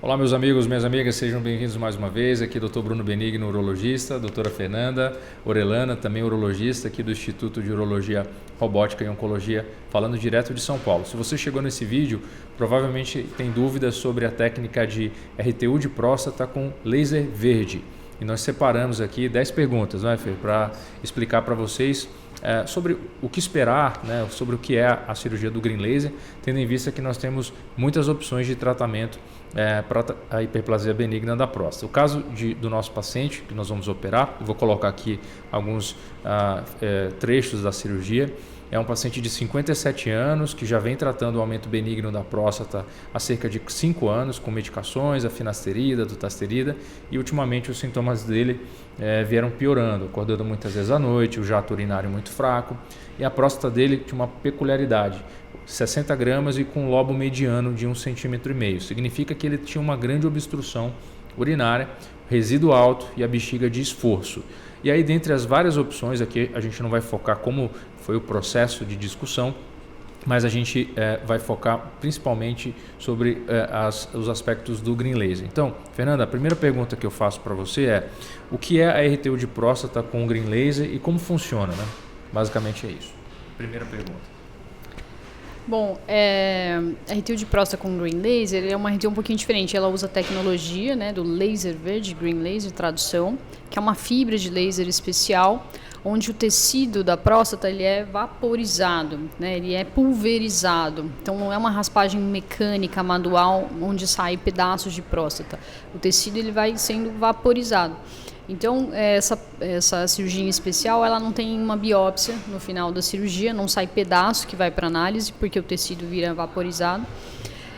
Olá meus amigos, minhas amigas, sejam bem-vindos mais uma vez. Aqui Dr. Bruno Benigno, urologista, doutora Fernanda Orellana, também urologista aqui do Instituto de Urologia Robótica e Oncologia, falando direto de São Paulo. Se você chegou nesse vídeo, provavelmente tem dúvidas sobre a técnica de RTU de próstata com laser verde. E nós separamos aqui 10 perguntas, né, Fer, para explicar para vocês sobre o que esperar, né, sobre o que é a cirurgia do Green Laser, tendo em vista que nós temos muitas opções de tratamento para a hiperplasia benigna da próstata. O caso do nosso paciente, que nós vamos operar, eu vou colocar aqui alguns trechos da cirurgia. É um paciente de 57 anos que já vem tratando o aumento benigno da próstata há cerca de 5 anos com medicações, a finasterida, dutasterida, e ultimamente os sintomas dele vieram piorando, acordando muitas vezes à noite, o jato urinário muito fraco, e a próstata dele tinha uma peculiaridade, 60 gramas e com um lobo mediano de 1,5 cm. Significa que ele tinha uma grande obstrução urinária, resíduo alto e a bexiga de esforço. E aí, dentre as várias opções, aqui a gente não vai focar como foi o processo de discussão, mas a gente vai focar principalmente sobre os aspectos do Green Laser. Então, Fernanda, a primeira pergunta que eu faço para você é: o que é a RTU de próstata com o Green Laser e como funciona, né? Basicamente é isso. Primeira pergunta. Bom, a RTU de próstata com Green Laser é uma RTU um pouquinho diferente. Ela usa a tecnologia, né, do laser verde, Green Laser, tradução, que é uma fibra de laser especial, onde o tecido da próstata ele é vaporizado, né, ele é pulverizado. Então não é uma raspagem mecânica, manual, onde sai pedaços de próstata. O tecido ele vai sendo vaporizado. Então, essa cirurgia em especial, ela não tem uma biópsia no final da cirurgia, não sai pedaço que vai para análise, porque o tecido vira vaporizado.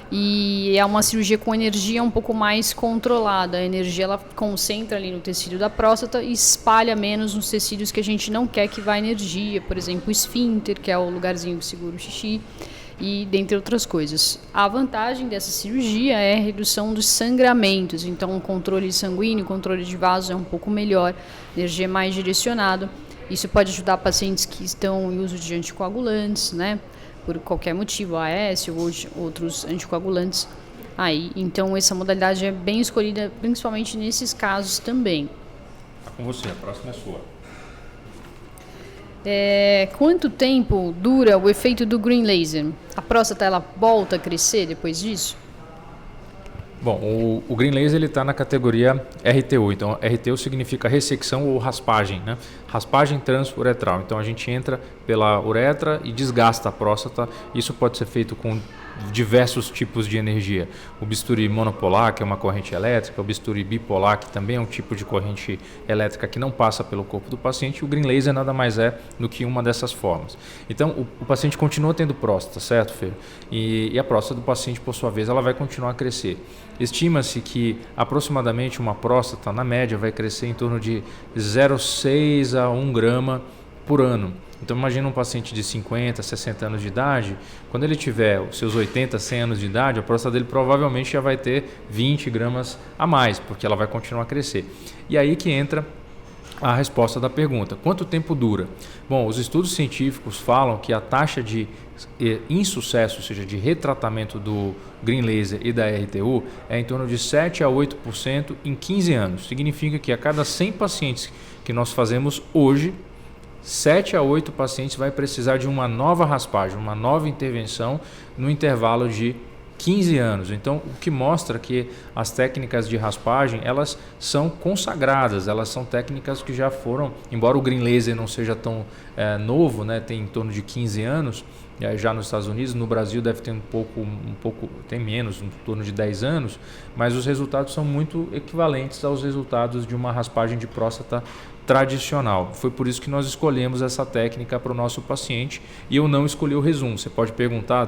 E é uma cirurgia com energia um pouco mais controlada. A energia ela concentra ali no tecido da próstata e espalha menos nos tecidos que a gente não quer que vá energia, por exemplo, o esfíncter, que é o lugarzinho que segura o xixi, e dentre outras coisas. A vantagem dessa cirurgia é a redução dos sangramentos, então o controle sanguíneo, o controle de vasos é um pouco melhor, a energia é mais direcionada. Isso pode ajudar pacientes que estão em uso de anticoagulantes, né, por qualquer motivo, AS ou outros anticoagulantes. Então essa modalidade é bem escolhida, principalmente nesses casos também. Está com você, a próxima é sua. Quanto tempo dura o efeito do Green Laser? A próstata ela volta a crescer depois disso? Bom, o Green Laser está na categoria RTU, então RTU significa ressecção ou raspagem, né? Raspagem transuretral, então a gente entra pela uretra e desgasta a próstata. Isso pode ser feito com diversos tipos de energia. O bisturi monopolar, que é uma corrente elétrica, o bisturi bipolar, que também é um tipo de corrente elétrica que não passa pelo corpo do paciente, e o Green Laser nada mais é do que uma dessas formas. Então, o paciente continua tendo próstata, certo, Fer? E a próstata do paciente, por sua vez, ela vai continuar a crescer. Estima-se que aproximadamente uma próstata, na média, vai crescer em torno de 0,6 a 1 grama por ano. Então imagina um paciente de 50, 60 anos de idade, quando ele tiver os seus 80, 100 anos de idade, a próstata dele provavelmente já vai ter 20 gramas a mais, porque ela vai continuar a crescer. E aí que entra a resposta da pergunta: quanto tempo dura? Bom, os estudos científicos falam que a taxa de insucesso, ou seja, de retratamento do Green Laser e da RTU é em torno de 7 a 8% em 15 anos. Significa que a cada 100 pacientes que nós fazemos hoje, 7 a 8 pacientes vai precisar de uma nova raspagem, uma nova intervenção no intervalo de 15 anos. Então, o que mostra que as técnicas de raspagem, elas são consagradas, elas são técnicas que já foram, embora o Green Laser não seja tão novo, né, tem em torno de 15 anos, já nos Estados Unidos, no Brasil deve ter um pouco, tem menos, em torno de 10 anos, mas os resultados são muito equivalentes aos resultados de uma raspagem de próstata tradicional. Foi por isso que nós escolhemos essa técnica para o nosso paciente e eu não escolhi o Rezum. Você pode perguntar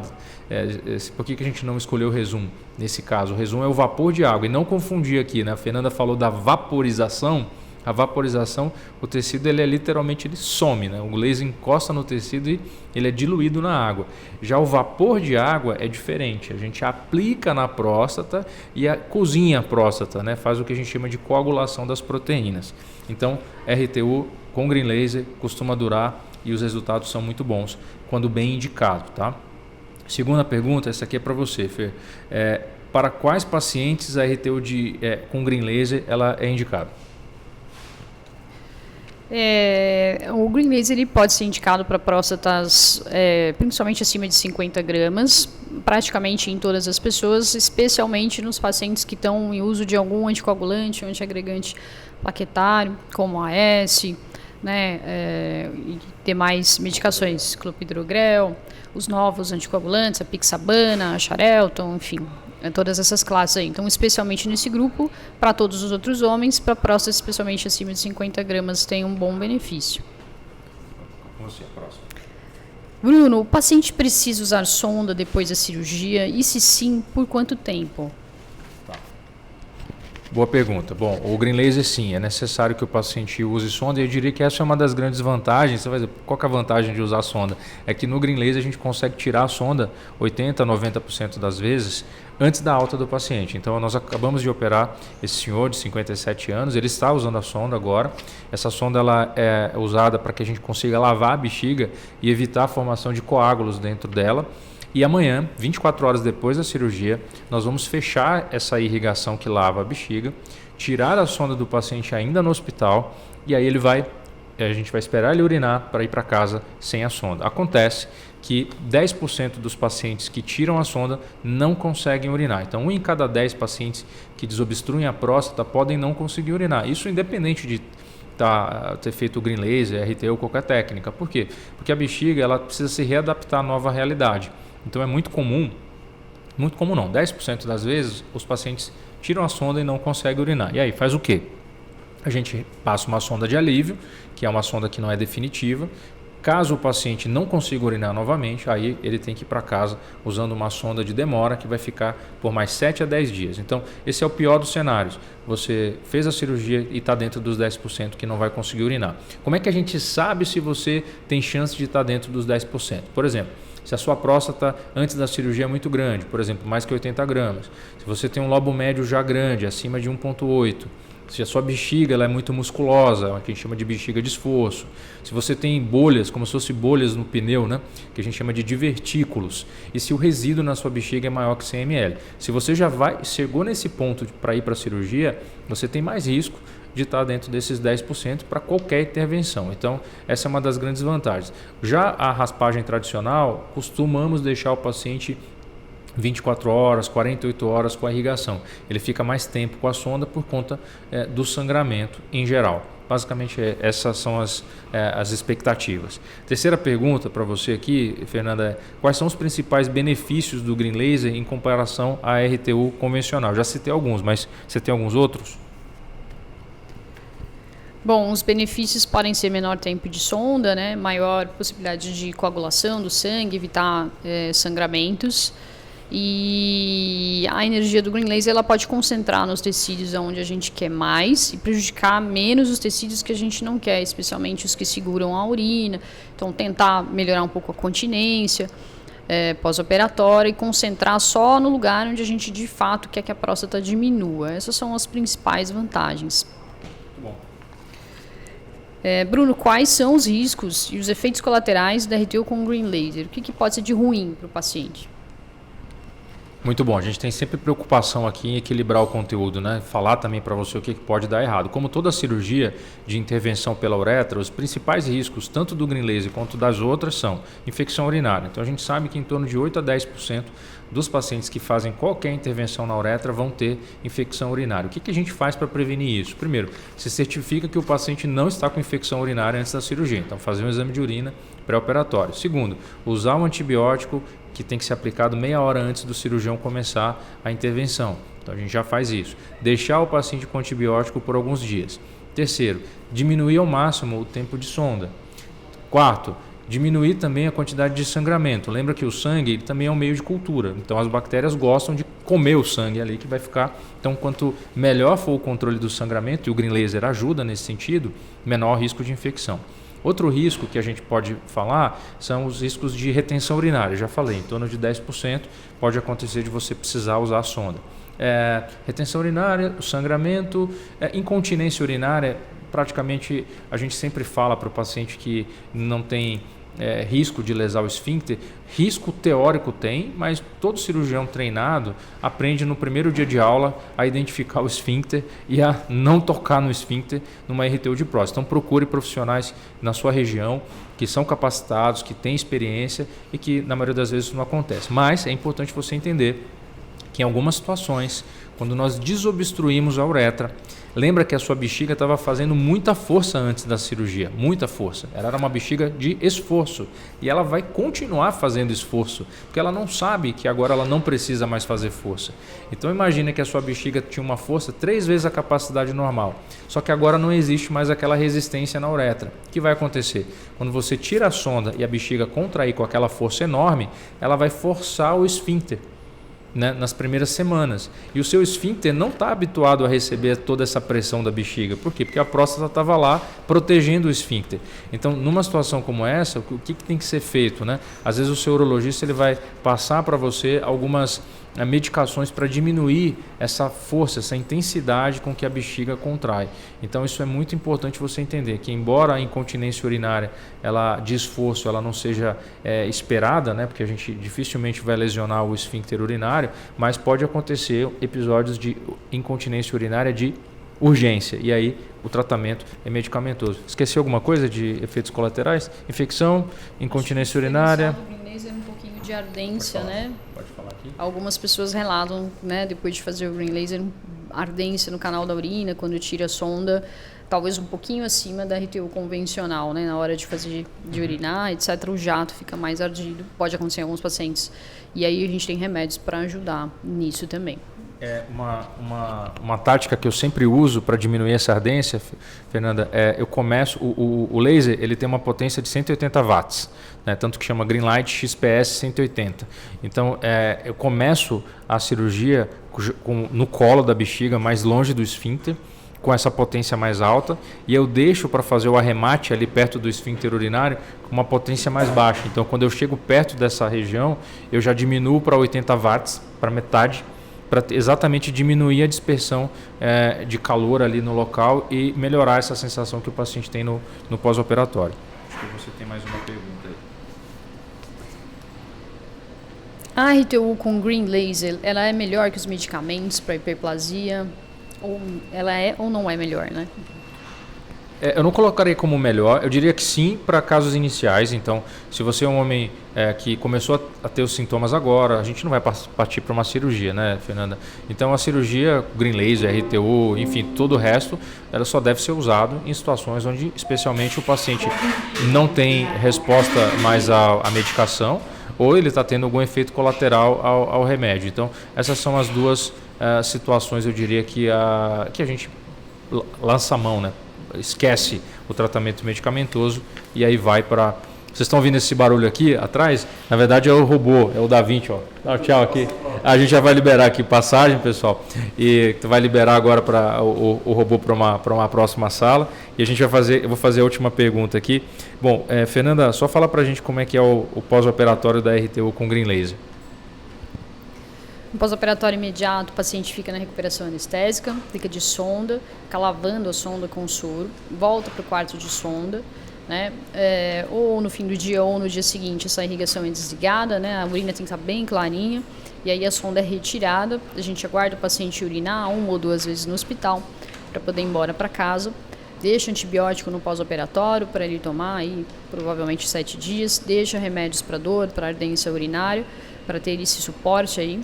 por que a gente não escolheu o Rezum nesse caso. O Rezum é o vapor de água, e não confundir aqui, né? A Fernanda falou da vaporização. A vaporização, o tecido ele literalmente ele some, né? O laser encosta no tecido e ele é diluído na água. Já o vapor de água é diferente. A gente aplica na próstata e cozinha a próstata, né? Faz o que a gente chama de coagulação das proteínas. Então, RTU com Green Laser costuma durar e os resultados são muito bons quando bem indicado, tá? Segunda pergunta, essa aqui é para você, Fer. para quais pacientes a RTU com Green Laser ela é indicada? O Green Laser ele pode ser indicado para próstatas principalmente acima de 50 gramas, praticamente em todas as pessoas, especialmente nos pacientes que estão em uso de algum anticoagulante, antiagregante plaquetário, como a AS, né, e demais medicações, clopidogrel, os novos anticoagulantes, a Pixabana, a Xarelto, enfim, todas essas classes aí. Então, especialmente nesse grupo, para todos os outros homens, para próstatas, especialmente acima de 50 gramas, tem um bom benefício. Você, próximo. Bruno, o paciente precisa usar sonda depois da cirurgia? E se sim, por quanto tempo? Boa pergunta. Bom, o Green Laser sim, é necessário que o paciente use sonda e eu diria que essa é uma das grandes vantagens. Você vai dizer, qual que é a vantagem de usar sonda? É que no Green Laser a gente consegue tirar a sonda 80% a 90% das vezes antes da alta do paciente. Então nós acabamos de operar esse senhor de 57 anos, ele está usando a sonda agora. Essa sonda ela é usada para que a gente consiga lavar a bexiga e evitar a formação de coágulos dentro dela. E amanhã, 24 horas depois da cirurgia, nós vamos fechar essa irrigação que lava a bexiga, tirar a sonda do paciente ainda no hospital e aí a gente vai esperar ele urinar para ir para casa sem a sonda. Acontece que 10% dos pacientes que tiram a sonda não conseguem urinar. Então, 1 em cada 10 pacientes que desobstruem a próstata podem não conseguir urinar. Isso independente de ter feito o Green Laser, RT ou qualquer técnica. Por quê? Porque a bexiga ela precisa se readaptar à nova realidade. Então é muito comum não, 10% das vezes os pacientes tiram a sonda e não conseguem urinar. E aí faz o quê? A gente passa uma sonda de alívio, que é uma sonda que não é definitiva. Caso o paciente não consiga urinar novamente, aí ele tem que ir para casa usando uma sonda de demora que vai ficar por mais 7 a 10 dias. Então esse é o pior dos cenários. Você fez a cirurgia e está dentro dos 10% que não vai conseguir urinar. Como é que a gente sabe se você tem chance de estar dentro dos 10%? Por exemplo, se a sua próstata antes da cirurgia é muito grande, por exemplo, mais que 80 gramas. Se você tem um lobo médio já grande, acima de 1,8. Se a sua bexiga ela é muito musculosa, que a gente chama de bexiga de esforço. Se você tem bolhas, como se fossem bolhas no pneu, né? Que a gente chama de divertículos. E se o resíduo na sua bexiga é maior que 100 ml. Se você chegou nesse ponto para ir para a cirurgia, você tem mais risco de estar dentro desses 10% para qualquer intervenção. Então, essa é uma das grandes vantagens. Já a raspagem tradicional, costumamos deixar o paciente 24 horas, 48 horas com a irrigação. Ele fica mais tempo com a sonda por conta do sangramento em geral. Basicamente, essas são as expectativas. Terceira pergunta para você aqui, Fernanda, é quais são os principais benefícios do Green Laser em comparação à RTU convencional? Já citei alguns, mas você tem alguns outros? Bom, os benefícios podem ser menor tempo de sonda, né? Maior possibilidade de coagulação do sangue, evitar sangramentos. E a energia do Green Laser ela pode concentrar nos tecidos onde a gente quer mais e prejudicar menos os tecidos que a gente não quer, especialmente os que seguram a urina. Então, tentar melhorar um pouco a continência pós-operatória e concentrar só no lugar onde a gente de fato quer que a próstata diminua. Essas são as principais vantagens. Bom. Bruno, quais são os riscos e os efeitos colaterais da RTU com Green Laser? O que pode ser de ruim para o paciente? Muito bom, a gente tem sempre preocupação aqui em equilibrar o conteúdo, né? Falar também para você o que pode dar errado. Como toda cirurgia de intervenção pela uretra, os principais riscos, tanto do Green Laser quanto das outras, são infecção urinária. Então a gente sabe que em torno de 8 a 10% dos pacientes que fazem qualquer intervenção na uretra vão ter infecção urinária. O que a gente faz para prevenir isso? Primeiro, se certifica que o paciente não está com infecção urinária antes da cirurgia. Então fazer um exame de urina pré-operatório. Segundo, usar um antibiótico que tem que ser aplicado meia hora antes do cirurgião começar a intervenção. Então a gente já faz isso. Deixar o paciente com antibiótico por alguns dias. Terceiro, diminuir ao máximo o tempo de sonda. Quarto, diminuir também a quantidade de sangramento. Lembra que o sangue ele também é um meio de cultura. Então as bactérias gostam de comer o sangue ali que vai ficar. Então quanto melhor for o controle do sangramento, e o Green Laser ajuda nesse sentido, menor o risco de infecção. Outro risco que a gente pode falar são os riscos de retenção urinária. Já falei, em torno de 10% pode acontecer de você precisar usar a sonda. Retenção urinária, sangramento, incontinência urinária. Praticamente a gente sempre fala para o paciente que não tem risco de lesar o esfíncter. Risco teórico tem, mas todo cirurgião treinado aprende no primeiro dia de aula a identificar o esfíncter e a não tocar no esfíncter numa RTU de próstata. Então procure profissionais na sua região que são capacitados, que têm experiência e que na maioria das vezes isso não acontece. Mas é importante você entender que em algumas situações, quando nós desobstruímos a uretra, lembra que a sua bexiga estava fazendo muita força antes da cirurgia, muita força. Ela era uma bexiga de esforço e ela vai continuar fazendo esforço, porque ela não sabe que agora ela não precisa mais fazer força. Então imagina que a sua bexiga tinha uma força 3 vezes a capacidade normal, só que agora não existe mais aquela resistência na uretra. O que vai acontecer? Quando você tira a sonda e a bexiga contrair com aquela força enorme, ela vai forçar o esfíncter, né, nas primeiras semanas. E o seu esfíncter não está habituado a receber toda essa pressão da bexiga. Por quê? Porque a próstata estava lá protegendo o esfíncter. Então, numa situação como essa, o que tem que ser feito, né? Às vezes o seu urologista ele vai passar para você algumas medicações para diminuir essa força, essa intensidade com que a bexiga contrai. Então isso é muito importante você entender que, embora a incontinência urinária ela de esforço ela não seja esperada, né, porque a gente dificilmente vai lesionar o esfíncter urinário, mas pode acontecer episódios de incontinência urinária de urgência, e aí o tratamento é medicamentoso. Esqueci alguma coisa de efeitos colaterais? Infecção, incontinência urinária. De ardência, né? Pode falar aqui. Algumas pessoas relatam, né, depois de fazer o green laser, ardência no canal da urina, quando tira a sonda, talvez um pouquinho acima da RTU convencional, né? Na hora de fazer, de urinar, etc., o jato fica mais ardido, pode acontecer em alguns pacientes. E aí a gente tem remédios para ajudar nisso também. Uma tática que eu sempre uso para diminuir essa ardência, Fernanda, eu começo, o laser ele tem uma potência de 180 watts, né, tanto que chama Greenlight XPS 180. Então eu começo a cirurgia no colo da bexiga, mais longe do esfíncter, com essa potência mais alta, e eu deixo para fazer o arremate ali perto do esfíncter urinário com uma potência mais baixa. Então quando eu chego perto dessa região, eu já diminuo para 80 watts, para metade, para exatamente diminuir a dispersão de calor ali no local e melhorar essa sensação que o paciente tem no pós-operatório. Acho que você tem mais uma pergunta aí. A RTU com green laser, ela é melhor que os medicamentos para hiperplasia? Ou ela é ou não é melhor, né? Eu não colocarei como melhor, eu diria que sim para casos iniciais. Então, se você é um homem que começou a ter os sintomas agora, a gente não vai partir para uma cirurgia, né, Fernanda? Então, a cirurgia, green laser, RTU, enfim, todo o resto, ela só deve ser usado em situações onde, especialmente, o paciente não tem resposta mais à medicação ou ele está tendo algum efeito colateral ao remédio. Então, essas são as duas situações, eu diria, que a gente lança a mão, né? Esquece o tratamento medicamentoso e aí vai para... Vocês estão ouvindo esse barulho aqui atrás? Na verdade é o robô, é o Da Vinci, ó. Dá um tchau aqui. A gente já vai liberar aqui passagem, pessoal, e vai liberar agora para o robô para uma próxima sala, e a gente vai fazer, eu vou fazer a última pergunta aqui. Bom, Fernanda, só fala para a gente como é que é o pós-operatório da RTU com green laser. No pós-operatório imediato, o paciente fica na recuperação anestésica, fica de sonda, fica lavando a sonda com soro, volta para o quarto de sonda, né? Ou no fim do dia ou no dia seguinte essa irrigação é desligada, né? A urina tem que estar bem clarinha, e aí a sonda é retirada, a gente aguarda o paciente urinar 1 ou 2 vezes no hospital para poder ir embora para casa, deixa antibiótico no pós-operatório para ele tomar aí provavelmente 7 dias, deixa remédios para dor, para ardência urinária, para ter esse suporte aí.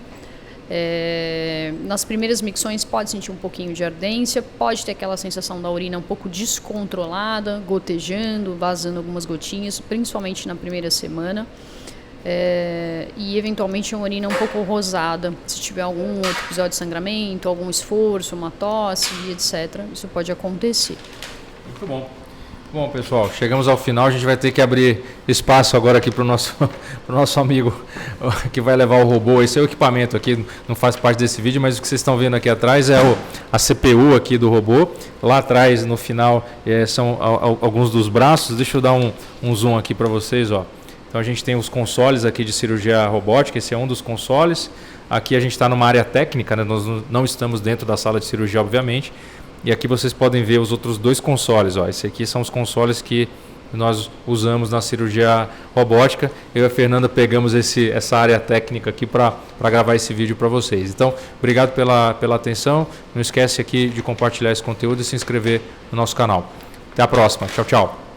Nas primeiras micções pode sentir um pouquinho de ardência, pode ter aquela sensação da urina um pouco descontrolada, gotejando, vazando algumas gotinhas, principalmente na primeira semana, e eventualmente uma urina um pouco rosada, se tiver algum outro episódio de sangramento, algum esforço, uma tosse, etc. Isso pode acontecer. Muito bom. Bom, pessoal, chegamos ao final, a gente vai ter que abrir espaço agora aqui para o nosso amigo que vai levar o robô. Esse é o equipamento aqui, não faz parte desse vídeo, mas o que vocês estão vendo aqui atrás é a CPU aqui do robô. Lá atrás, no final, são alguns dos braços. Deixa eu dar um zoom aqui para vocês, ó. Então a gente tem os consoles aqui de cirurgia robótica, esse é um dos consoles. Aqui a gente está numa área técnica, né? Nós não estamos dentro da sala de cirurgia, obviamente. E aqui vocês podem ver os outros 2 consoles. Ó. Esse aqui são os consoles que nós usamos na cirurgia robótica. Eu e a Fernanda pegamos essa área técnica aqui para gravar esse vídeo para vocês. Então, obrigado pela atenção. Não esquece aqui de compartilhar esse conteúdo e se inscrever no nosso canal. Até a próxima. Tchau, tchau.